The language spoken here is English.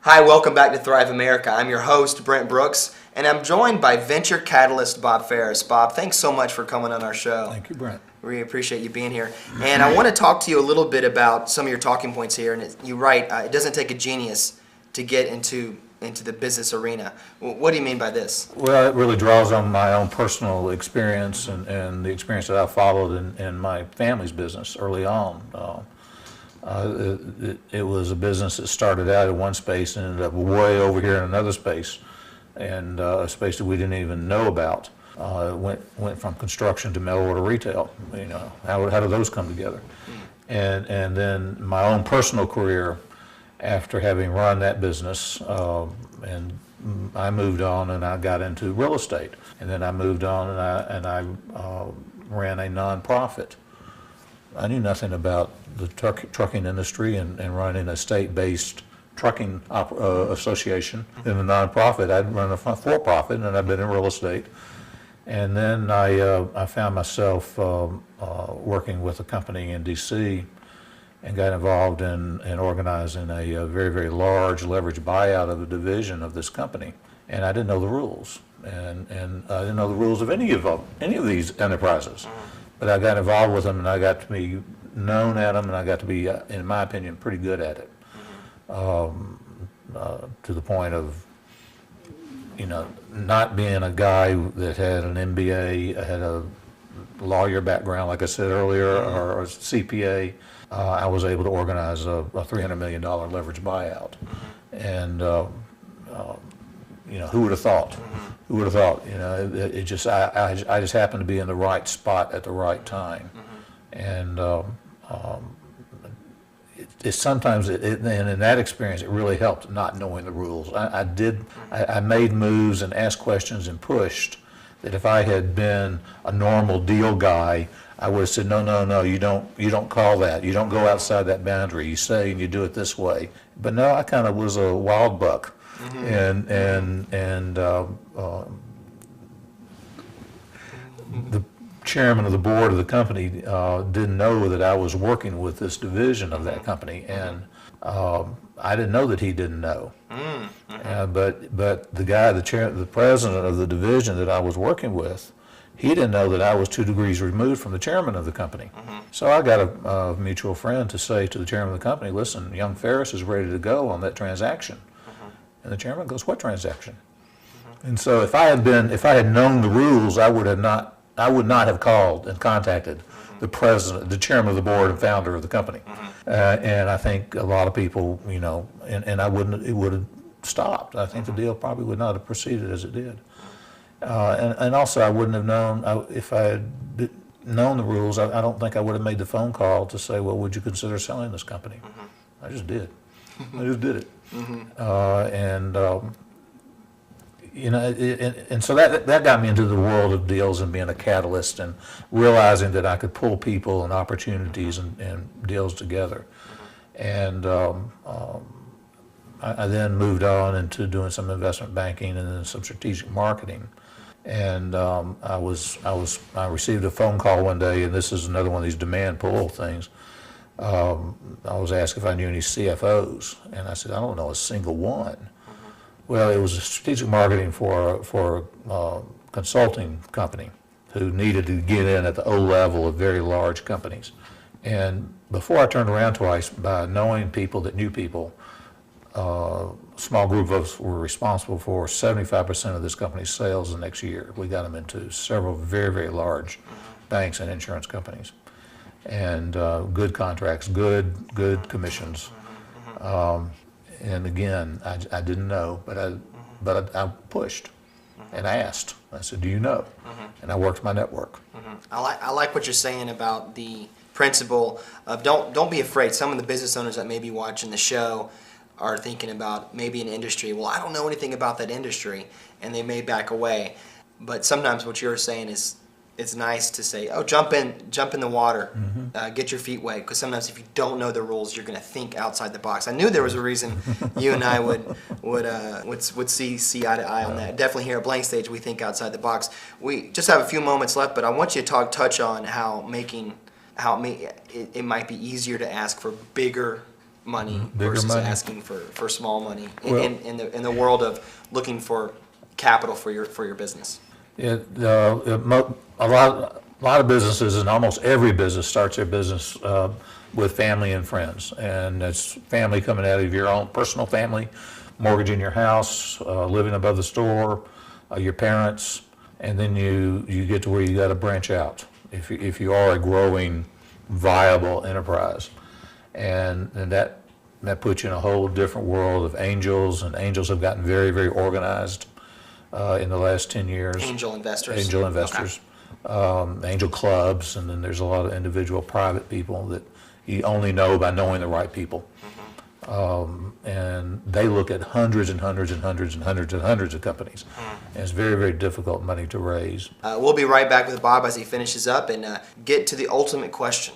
Hi, welcome back to Thrive America. I'm your host, Brent Brooks, and I'm joined by venture catalyst Bob Farris. Bob, thanks so much for coming on our show. Thank you, Brent. We appreciate you being here. And I want to talk to you a little bit about some of your talking points here. And you're right, it doesn't take a genius to get into the business arena. What do you mean by this? Well, it really draws on my own personal experience and the experience that I followed in my family's business early on. It was a business that started out in one space and ended up way over here in another space, and a space that we didn't even know about. Went from construction to mail order retail. You know, how do those come together? And then my own personal career, after having run that business, and I moved on and I got into real estate, and then I moved on and I ran a nonprofit. I knew nothing about the trucking industry and running a state-based trucking association. In a nonprofit, I'd run a for-profit, and I've been in real estate. And then I found myself working with a company in D.C. and got involved in organizing a very, very large leverage buyout of a division of this company. And I didn't know the rules, and I didn't know the rules of any of these enterprises. But I got involved with them, and I got to be known at them, and I got to be, in my opinion, pretty good at it. To the point of, you know, not being a guy that had an MBA, had a lawyer background, like I said earlier, or a CPA. I was able to organize a $300 million leverage buyout. And, you know, who would have thought? Who would have thought? You know, it just, I just happened to be in the right spot at the right time. And sometimes, and in that experience, it really helped not knowing the rules. I made moves and asked questions and pushed that if I had been a normal deal guy, I would have said, no, you don't call that. You don't go outside that boundary. You say and you do it this way. But no, I kind of was a wild buck. And the chairman of the board of the company didn't know that I was working with this division of that company, and I didn't know that he didn't know. But the guy, the president of the division that I was working with, he didn't know that I was 2 degrees removed from the chairman of the company. So I got a mutual friend to say to the chairman of the company, listen, young Farris is ready to go on that transaction. And the chairman goes, what transaction? And so if I had known the rules, I would not have called and contacted the president, the chairman of the board and founder of the company. And I think a lot of people, you know, and it would have stopped. I think the deal probably would not have proceeded as it did. And also I wouldn't have known, if I had known the rules, I don't think I would have made the phone call to say, well, would you consider selling this company? I just did. I just did it. You know, and so that got me into the world of deals and being a catalyst and realizing that I could pull people and opportunities and deals together. And I then moved on into doing some investment banking and then some strategic marketing. And I received a phone call one day, and this is another one of these demand pull things. I was asked if I knew any CFOs, and I said, I don't know a single one. Well, it was a strategic marketing for a consulting company who needed to get in at the O level of very large companies. And before I turned around twice, by knowing people that knew people, a small group of us were responsible for 75% of this company's sales the next year. We got them into several very, very large banks and insurance companies. And good contracts, good commissions. And again, I didn't know, but I pushed and asked. I said, do you know? And I worked my network. I like what you're saying about the principle of don't be afraid. Some of the business owners that may be watching the show are thinking about maybe an industry. Well, I don't know anything about that industry, and they may back away. But sometimes what you're saying is, it's nice to say, oh, jump in the water, get your feet wet, because sometimes if you don't know the rules, you're going to think outside the box. I knew there was a reason you and I would see eye to eye on that. Definitely here at Blank Stage, we think outside the box. We just have a few moments left, but I want you to touch on how it might be easier to ask for bigger money Bigger versus money. asking for small money Well- in the world of looking for capital for your business. A lot of businesses, and almost every business starts their business with family and friends. And it's family coming out of your own personal family, mortgaging your house, living above the store, your parents, and then you get to where you got to branch out if you are a growing, viable enterprise. And that puts you in a whole different world of angels, and angels have gotten very, very organized in the last 10 years. Angel investors. Angel investors, angel clubs, and then there's a lot of individual private people that you only know by knowing the right people. And they look at hundreds and hundreds and hundreds and hundreds and hundreds of companies. And it's very, very difficult money to raise. We'll be right back with Bob as he finishes up and get to the ultimate question.